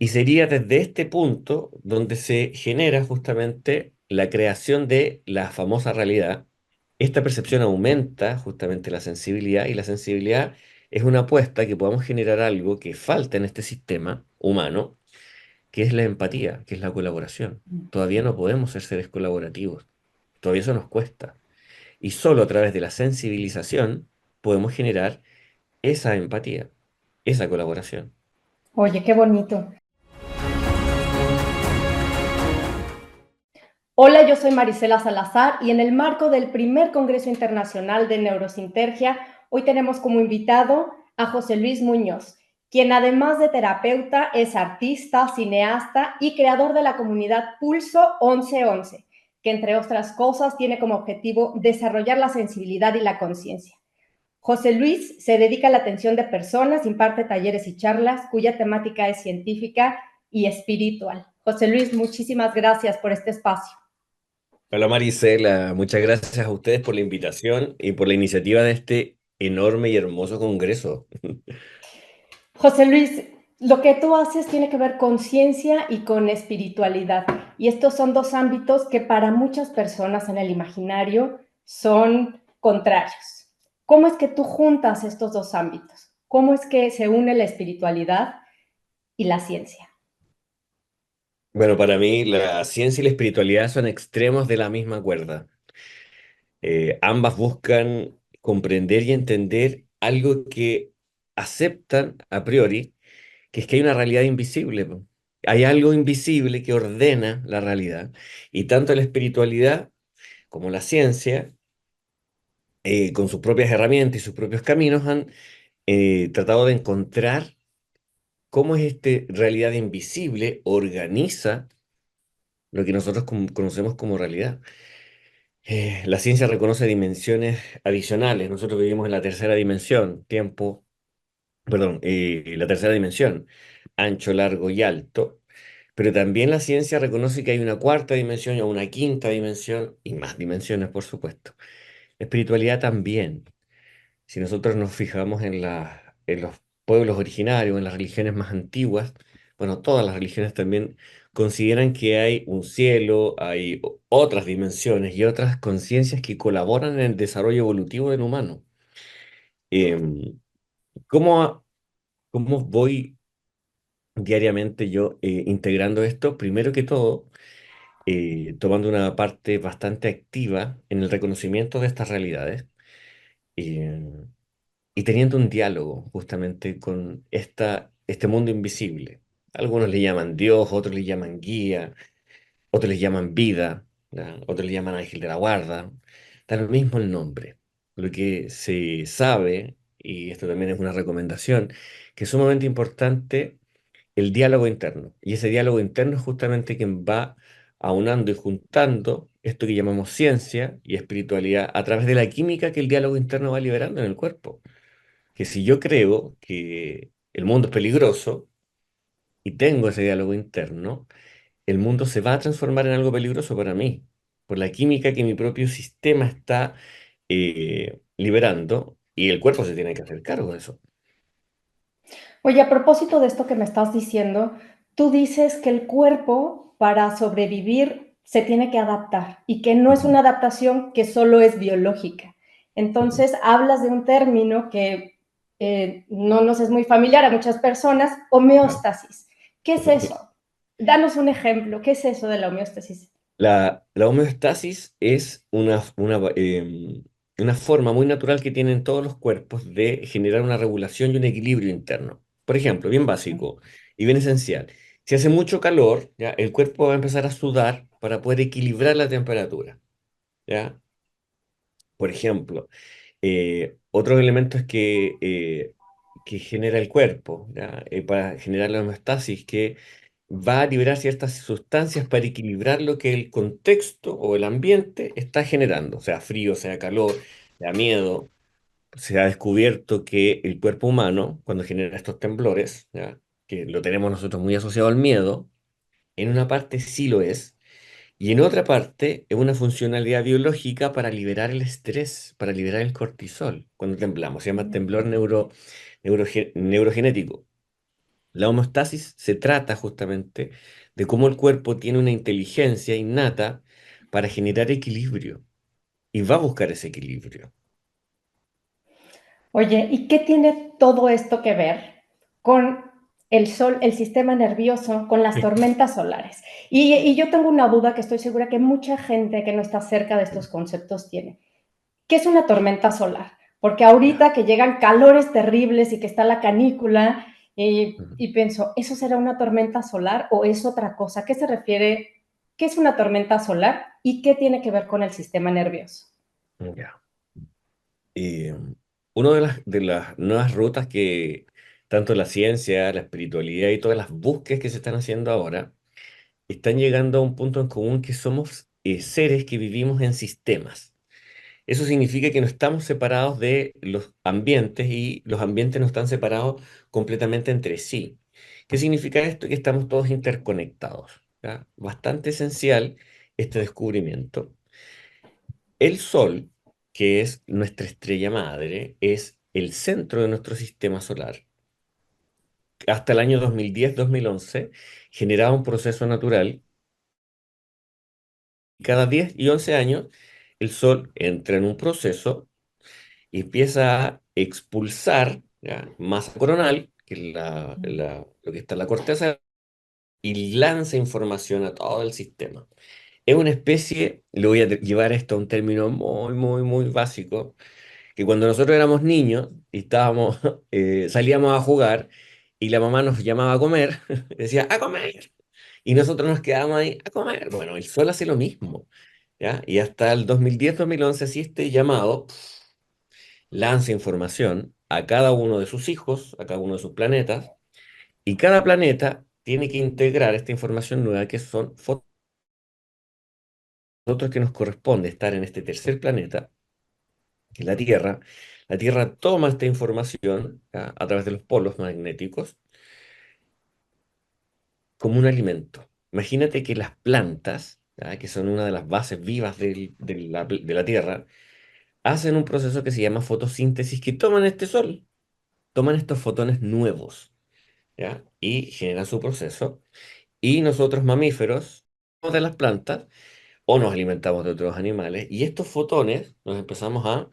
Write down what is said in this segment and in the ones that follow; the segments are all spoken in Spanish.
Y sería desde este punto donde se genera justamente la creación de la famosa realidad. Esta percepción aumenta justamente la sensibilidad y la sensibilidad es una apuesta que podamos generar algo que falta en este sistema humano, que es la empatía, que es la colaboración. Todavía no podemos ser seres colaborativos, todavía eso nos cuesta. Y solo a través de la sensibilización podemos generar esa empatía, esa colaboración. Oye, qué bonito. Hola, yo soy Marisela Salazar y en el marco del primer Congreso Internacional de Neurosintergia, hoy tenemos como invitado a José Luis Muñoz, quien además de terapeuta es artista, cineasta y creador de la comunidad Pulso 1111, que entre otras cosas tiene como objetivo desarrollar la sensibilidad y la conciencia. José Luis se dedica a la atención de personas, imparte talleres y charlas cuya temática es científica y espiritual. José Luis, muchísimas gracias por este espacio. Hola Marisela, muchas gracias a ustedes por la invitación y por la iniciativa de este enorme y hermoso congreso. José Luis, lo que tú haces tiene que ver con ciencia y con espiritualidad. Y estos son dos ámbitos que para muchas personas en el imaginario son contrarios. ¿Cómo es que tú juntas estos dos ámbitos? ¿Cómo es que se une la espiritualidad y la ciencia? Bueno, para mí la ciencia y la espiritualidad son extremos de la misma cuerda. Ambas buscan comprender y entender algo que aceptan a priori, que es que hay una realidad invisible, po. Hay algo invisible que ordena la realidad. Y tanto la espiritualidad como la ciencia, con sus propias herramientas y sus propios caminos, han tratado de encontrar cómo es esta realidad invisible organiza lo que nosotros conocemos como realidad. La ciencia reconoce dimensiones adicionales. Nosotros vivimos en la tercera dimensión, tiempo, perdón, la tercera dimensión, ancho, largo y alto. Pero también la ciencia reconoce que hay una cuarta dimensión o una quinta dimensión y más dimensiones, por supuesto. La espiritualidad también. Si nosotros nos fijamos en los pueblos originarios, en las religiones más antiguas, bueno, todas las religiones también consideran que hay un cielo, hay otras dimensiones y otras conciencias que colaboran en el desarrollo evolutivo del humano. Em, ¿cómo, cómo voy diariamente yo integrando esto? Primero que todo, tomando una parte bastante activa en el reconocimiento de estas realidades. em, y teniendo un diálogo justamente con este mundo invisible. Algunos le llaman Dios, otros le llaman guía, otros le llaman vida, ¿ya? Otros le llaman ángel de la guarda. Da lo mismo el nombre. Lo que se sabe, y esto también es una recomendación, que es sumamente importante el diálogo interno. Y ese diálogo interno es justamente quien va aunando y juntando esto que llamamos ciencia y espiritualidad a través de la química que el diálogo interno va liberando en el cuerpo, que si yo creo que el mundo es peligroso y tengo ese diálogo interno, el mundo se va a transformar en algo peligroso para mí, por la química que mi propio sistema está liberando y el cuerpo se tiene que hacer cargo de eso. Oye, a propósito de esto que me estás diciendo, tú dices que el cuerpo para sobrevivir se tiene que adaptar y que no es Ujú, una adaptación que solo es biológica. ujú. Entonces, hablas de un término que no nos es muy familiar a muchas personas, homeostasis. ¿Qué es eso? Danos un ejemplo. ¿Qué es eso de la homeostasis? La homeostasis es una forma muy natural que tienen todos los cuerpos de generar una regulación y un equilibrio interno. Por ejemplo, bien básico y bien esencial. Si hace mucho calor, ¿ya? El cuerpo va a empezar a sudar para poder equilibrar la temperatura, ¿ya? Por ejemplo, otros elementos que genera el cuerpo, ¿ya? Para generar la homeostasis, que va a liberar ciertas sustancias para equilibrar lo que el contexto o el ambiente está generando, sea frío, sea calor, sea miedo. Se ha descubierto que el cuerpo humano, cuando genera estos temblores, ¿ya? Que lo tenemos nosotros muy asociado al miedo, en una parte sí lo es, y en otra parte es una funcionalidad biológica para liberar el estrés, para liberar el cortisol cuando temblamos. Se llama temblor neurogenético. La homeostasis se trata justamente de cómo el cuerpo tiene una inteligencia innata para generar equilibrio y va a buscar ese equilibrio. Oye, ¿y qué tiene todo esto que ver con el sol, el sistema nervioso, con las tormentas solares? Y yo tengo una duda que estoy segura que mucha gente que no está cerca de estos conceptos tiene. ¿Qué es una tormenta solar? Porque Ya. ahorita que llegan calores terribles y que está la canícula, Ujú. y pienso, ¿eso será una tormenta solar o es otra cosa? ¿A qué se refiere? ¿Qué es una tormenta solar y qué tiene que ver con el sistema nervioso? Ya. Una de las nuevas rutas que tanto la ciencia, la espiritualidad y todas las búsquedas que se están haciendo ahora están llegando a un punto en común que somos seres que vivimos en sistemas. Eso significa que no estamos separados de los ambientes y los ambientes no están separados completamente entre sí. ¿Qué significa esto? Que estamos todos interconectados. ¿Ya? Bastante esencial este descubrimiento. El Sol, que es nuestra estrella madre, es el centro de nuestro sistema solar. Hasta el año 2010-2011 generaba un proceso natural. Cada 10 y 11 años el Sol entra en un proceso y empieza a expulsar, ¿ya?, masa coronal, que es lo que está en la corteza, y lanza información a todo el sistema. Es una especie, le voy a llevar esto a un término muy, muy, muy básico, que cuando nosotros éramos niños y estábamos, salíamos a jugar y la mamá nos llamaba a comer, decía, a comer, y nosotros nos quedábamos ahí a comer. Bueno, el Sol hace lo mismo, ¿ya? Y hasta el 2010-2011, así este llamado lanza información a cada uno de sus hijos, a cada uno de sus planetas, y cada planeta tiene que integrar esta información nueva que son fotos. Nosotros que nos corresponde estar en este tercer planeta, que es la Tierra. La Tierra toma esta información, ¿ya?, a través de los polos magnéticos como un alimento. Imagínate que las plantas, ¿ya?, que son una de las bases vivas de la Tierra, hacen un proceso que se llama fotosíntesis, que toman este sol, toman estos fotones nuevos, ¿ya?, y generan su proceso. Y nosotros mamíferos de las plantas o nos alimentamos de otros animales y estos fotones nos empezamos a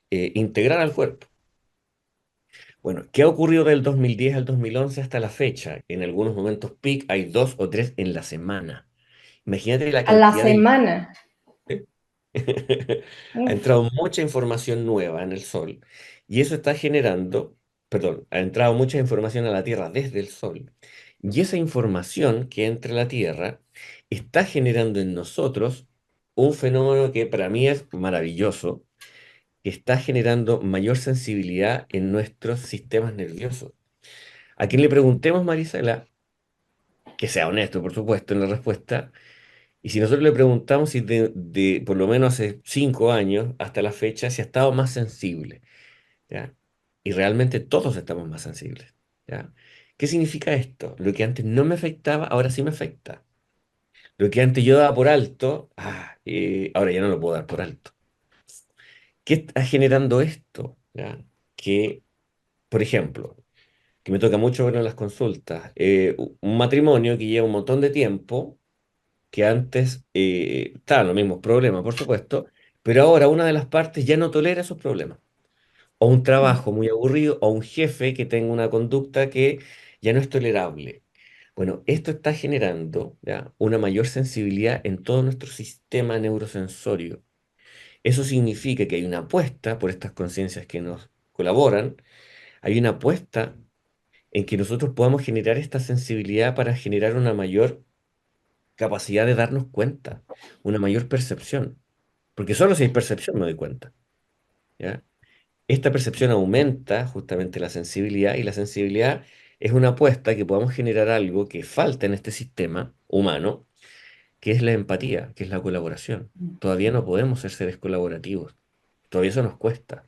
integrar al cuerpo. Bueno, ¿qué ha ocurrido del 2010 al 2011 hasta la fecha? En algunos momentos peak hay dos o tres en la semana. Imagínate la A la cantidad de... semana. Ha Uf. entrado mucha información nueva en el Sol y eso está generando, perdón, ha entrado mucha información a la Tierra desde el Sol y esa información que entra a la Tierra está generando en nosotros un fenómeno que para mí es maravilloso, que está generando mayor sensibilidad en nuestros sistemas nerviosos. A quien le preguntemos, Marisela, que sea honesto, por supuesto, en la respuesta, y si nosotros le preguntamos si por lo menos hace 5 años hasta la fecha, si ha estado más sensible, ¿ya? Y realmente todos estamos más sensibles, ¿ya? ¿Qué significa esto? Lo que antes no me afectaba, ahora sí me afecta. Lo que antes yo daba por alto, ahora ya no lo puedo dar por alto. ¿Qué está generando esto? ¿Ya? Que, por ejemplo, que me toca mucho ver en las consultas, un matrimonio que lleva un montón de tiempo, que antes estaban los mismos problemas, por supuesto, pero ahora una de las partes ya no tolera esos problemas. O un trabajo muy aburrido, o un jefe que tenga una conducta que ya no es tolerable. Bueno, esto está generando, ¿ya?, una mayor sensibilidad en todo nuestro sistema neurosensorio. Eso significa que hay una apuesta por estas conciencias que nos colaboran, hay una apuesta en que nosotros podamos generar esta sensibilidad para generar una mayor capacidad de darnos cuenta, una mayor percepción. Porque solo si hay percepción me doy cuenta, ¿ya? Esta percepción aumenta justamente la sensibilidad y la sensibilidad es una apuesta que podamos generar algo que falta en este sistema humano, que es la empatía, que es la colaboración. Todavía no podemos ser seres colaborativos, todavía eso nos cuesta.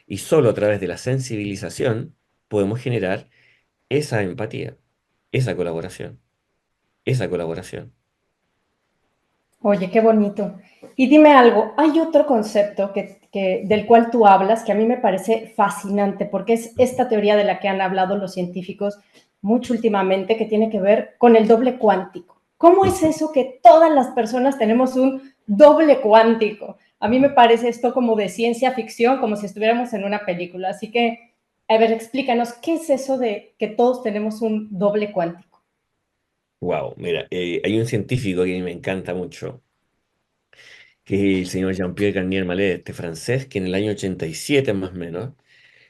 Y solo a través de la sensibilización podemos generar esa empatía, esa colaboración, esa colaboración. Oye, qué bonito. Y dime algo, hay otro concepto del cual tú hablas que a mí me parece fascinante, porque es Ujú. esta teoría de la que han hablado los científicos mucho últimamente que tiene que ver con el doble cuántico. ¿Cómo es Ujú. eso que todas las personas tenemos un doble cuántico? A mí me parece esto como de ciencia ficción, como si estuviéramos en una película. Así que, a ver, explícanos, ¿qué es eso de que todos tenemos un doble cuántico? Wow, mira, hay un científico que a mí me encanta mucho, que es el señor Jean-Pierre Garnier Mallet, este francés, que en el año 87 más o menos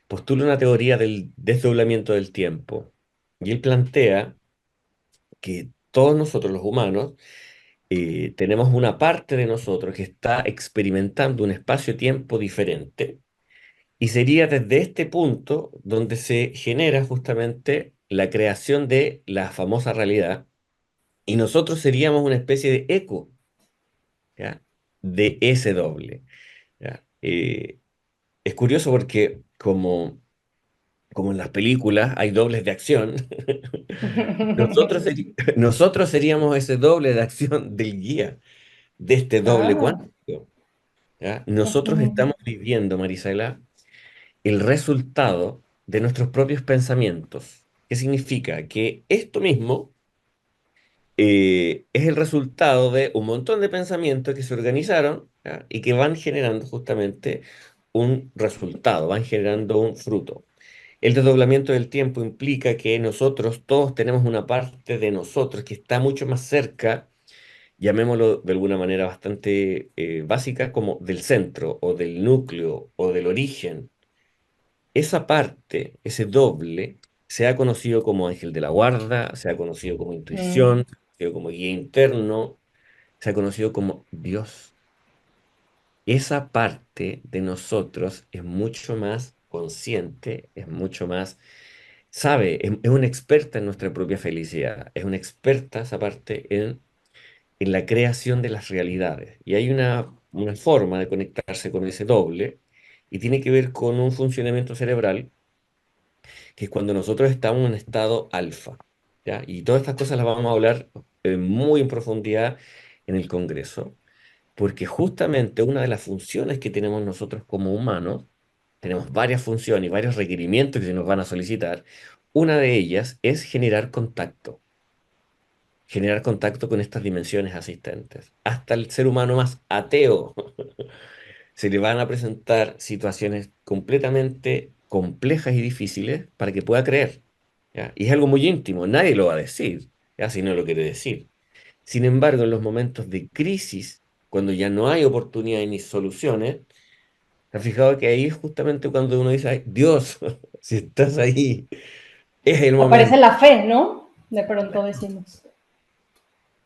postula una teoría del desdoblamiento del tiempo. Y él plantea que todos nosotros los humanos tenemos una parte de nosotros que está experimentando un espacio-tiempo diferente. Y sería desde este punto donde se genera justamente la creación de la famosa realidad. Y nosotros seríamos una especie de eco, ¿ya? De ese doble. ¿Ya? Es curioso porque como en las películas hay dobles de acción, nosotros seríamos ese doble de acción del guía, de este doble Ah, cuántico. ¿Ya? Nosotros estamos viviendo, Marisela, el resultado de nuestros propios pensamientos. ¿Qué significa? Que esto mismo es el resultado de un montón de pensamientos que se organizaron, ¿ya? Y que van generando justamente un resultado, van generando un fruto. El desdoblamiento del tiempo implica que nosotros todos tenemos una parte de nosotros que está mucho más cerca, llamémoslo de alguna manera bastante básica, como del centro o del núcleo o del origen. Esa parte, ese doble, se ha conocido como ángel de la guarda, se ha conocido como intuición, se ha conocido como guía interno, se ha conocido como Dios. Esa parte de nosotros es mucho más consciente, es mucho más, sabe, es una experta en nuestra propia felicidad, es una experta esa parte en la creación de las realidades. Y hay una forma de conectarse con ese doble y tiene que ver con un funcionamiento cerebral que es cuando nosotros estamos en un estado alfa, ¿ya? Y todas estas cosas las vamos a hablar muy en profundidad en el Congreso, porque justamente una de las funciones que tenemos nosotros como humanos, tenemos varias funciones y varios requerimientos que se nos van a solicitar, una de ellas es generar contacto con estas dimensiones asistentes. Hasta el ser humano más ateo se le van a presentar situaciones completamente complejas y difíciles para que pueda creer, ¿ya? Y es algo muy íntimo, nadie lo va a decir, ¿ya? Si no lo quiere decir. Sin embargo, en los momentos de crisis, cuando ya no hay oportunidades ni soluciones, ¿te has fijado que ahí es justamente cuando uno dice, "Ay, Dios, si estás ahí, es el aparece momento"? la fe, ¿no? De pronto decimos.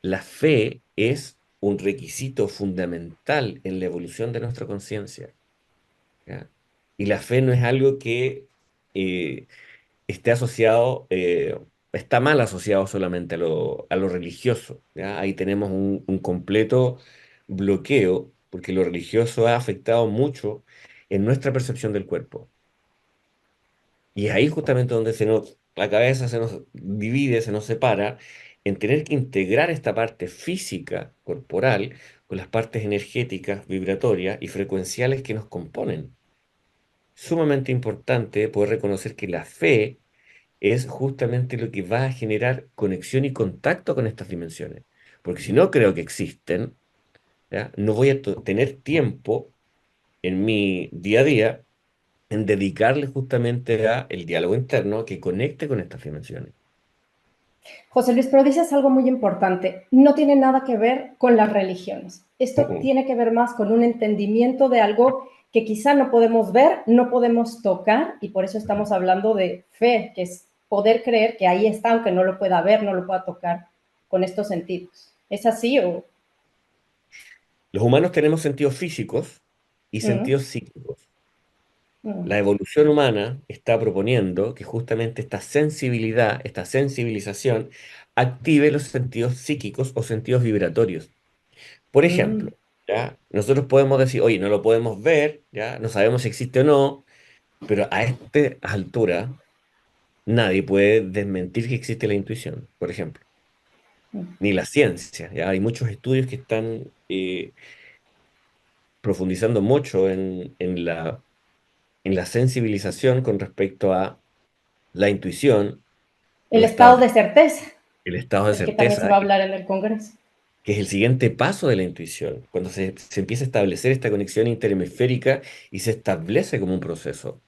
La fe es un requisito fundamental en la evolución de nuestra conciencia, ¿ya? Y la fe no es algo que eh, esté asociado, está mal asociado solamente a lo religioso, ¿ya? Ahí tenemos un completo bloqueo, porque lo religioso ha afectado mucho en nuestra percepción del cuerpo. Y es ahí justamente donde la cabeza se nos divide, se nos separa, en tener que integrar esta parte física, corporal, con las partes energéticas, vibratorias y frecuenciales que nos componen. Sumamente importante poder reconocer que la fe es justamente lo que va a generar conexión y contacto con estas dimensiones. Porque si no creo que existen, ¿ya? No voy a tener tiempo en mi día a día en dedicarle justamente a el diálogo interno que conecte con estas dimensiones. José Luis, pero dices algo muy importante. No tiene nada que ver con las religiones. Esto Ujú. tiene que ver más con un entendimiento de algo que quizá no podemos ver, no podemos tocar, y por eso estamos hablando de fe, que es poder creer que ahí está, aunque no lo pueda ver, no lo pueda tocar con estos sentidos. ¿Es así o...? Los humanos tenemos sentidos físicos y Mm, sentidos psíquicos. mm, La evolución humana está proponiendo que justamente esta sensibilidad, esta sensibilización, active los sentidos psíquicos o sentidos vibratorios. Por mm. ejemplo, ¿ya? Nosotros podemos decir, oye, no lo podemos ver, ¿ya? No sabemos si existe o no, pero a esta altura nadie puede desmentir que existe la intuición, por ejemplo, ni la ciencia, ¿ya? Hay muchos estudios que están profundizando mucho en la sensibilización con respecto a la intuición. El estado de certeza, el estado de del que también se va certeza, a hablar en el Congreso. que es el siguiente paso de la intuición, cuando se empieza a establecer esta conexión interhemisférica y se establece como un proceso.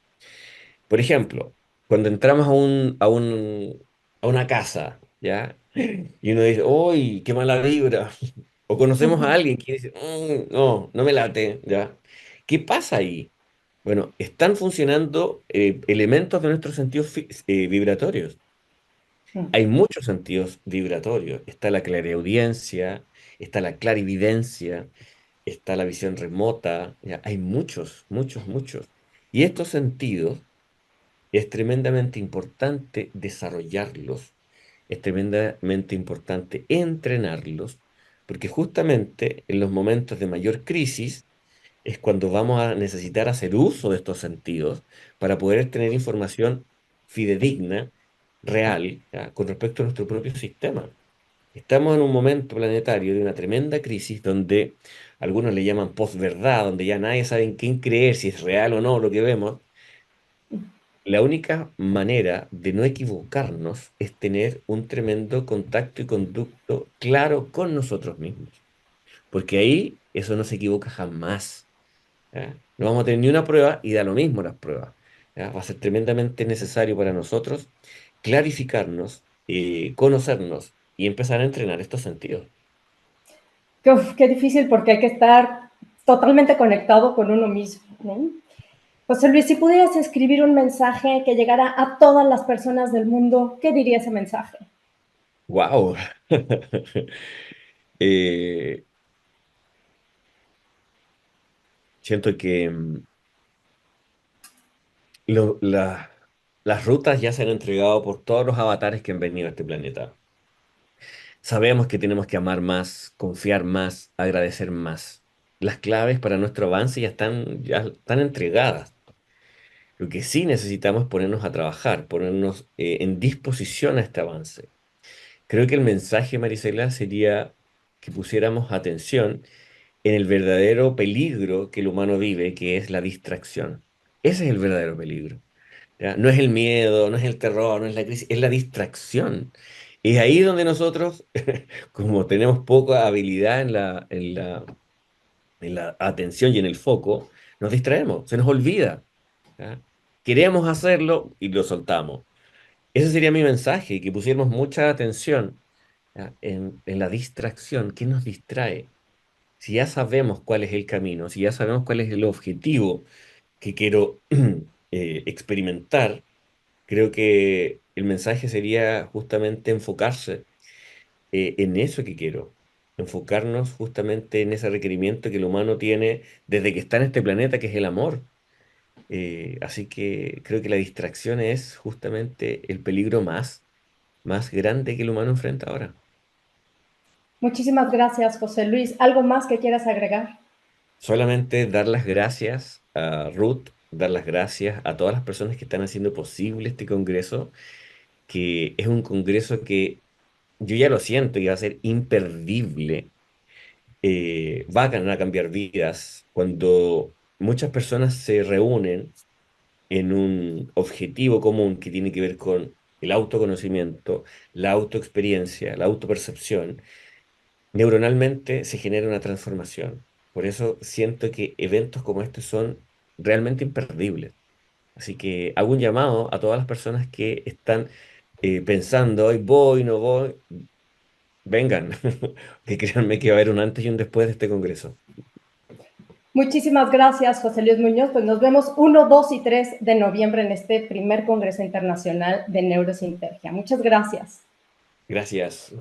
Por ejemplo, cuando entramos a una casa, ¿ya? Y uno dice, ¡uy, qué mala vibra! O conocemos a alguien que dice, no, no me late, ¿ya? ¿Qué pasa ahí? Bueno, están funcionando elementos de nuestros sentidos vibratorios. Hay muchos sentidos vibratorios. Está la clareaudiencia, está la clarividencia, está la visión remota. ¿Ya? Hay muchos, muchos, muchos. Y estos sentidos es tremendamente importante desarrollarlos, es tremendamente importante entrenarlos, porque justamente en los momentos de mayor crisis es cuando vamos a necesitar hacer uso de estos sentidos para poder tener información fidedigna, real, ¿ya? Con respecto a nuestro propio sistema. Estamos en un momento planetario de una tremenda crisis donde algunos le llaman posverdad, donde ya nadie sabe en quién creer, si es real o no lo que vemos. La única manera de no equivocarnos es tener un tremendo contacto y conducto claro con nosotros mismos, porque ahí eso no se equivoca jamás. ¿Ya? No vamos a tener ni una prueba y da lo mismo las pruebas. ¿Ya? Va a ser tremendamente necesario para nosotros clarificarnos, conocernos y empezar a entrenar estos sentidos. Qué difícil porque hay que estar totalmente conectado con uno mismo, ¿no? José Luis, si pudieras escribir un mensaje que llegara a todas las personas del mundo, ¿qué diría ese mensaje? ¡Wow! Eh, siento que lo- la- las rutas ya se han entregado por todos los avatares que han venido a este planeta. Sabemos que tenemos que amar más, confiar más, agradecer más. Las claves para nuestro avance ya están entregadas. Lo que sí necesitamos es ponernos a trabajar, ponernos en disposición a este avance. Creo que el mensaje, Marisela, sería que pusiéramos atención en el verdadero peligro que el humano vive, que es la distracción. Ese es el verdadero peligro. ¿Ya? No es el miedo, no es el terror, no es la crisis, es la distracción. Es ahí donde nosotros, como tenemos poca habilidad en la atención y en el foco, nos distraemos, se nos olvida. ¿Ya? Queremos hacerlo y lo soltamos. Ese sería mi mensaje, que pusiéramos mucha atención, ¿ya? En la distracción. ¿Qué nos distrae? Si ya sabemos cuál es el camino, si ya sabemos cuál es el objetivo que quiero experimentar, creo que el mensaje sería justamente enfocarse en eso que quiero, enfocarnos justamente en ese requerimiento que el humano tiene desde que está en este planeta, que es el amor. Así que creo que la distracción es justamente el peligro más grande que el humano enfrenta ahora. Muchísimas gracias, José Luis. ¿Algo más que quieras agregar? Solamente dar las gracias a Ruth, dar las gracias a todas las personas que están haciendo posible este congreso, que es un congreso que yo ya lo siento y va a ser imperdible. A cambiar vidas cuando muchas personas se reúnen en un objetivo común que tiene que ver con el autoconocimiento, la autoexperiencia, la autopercepción. Neuronalmente se genera una transformación. Por eso siento que eventos como estos son realmente imperdibles. Así que hago un llamado a todas las personas que están pensando, hoy voy, no voy, vengan, que créanme que va a haber un antes y un después de este congreso. Muchísimas gracias, José Luis Muñoz. Pues nos vemos 1, 2 y 3 de noviembre en este primer Congreso Internacional de Neurosintergia. Muchas gracias. Gracias.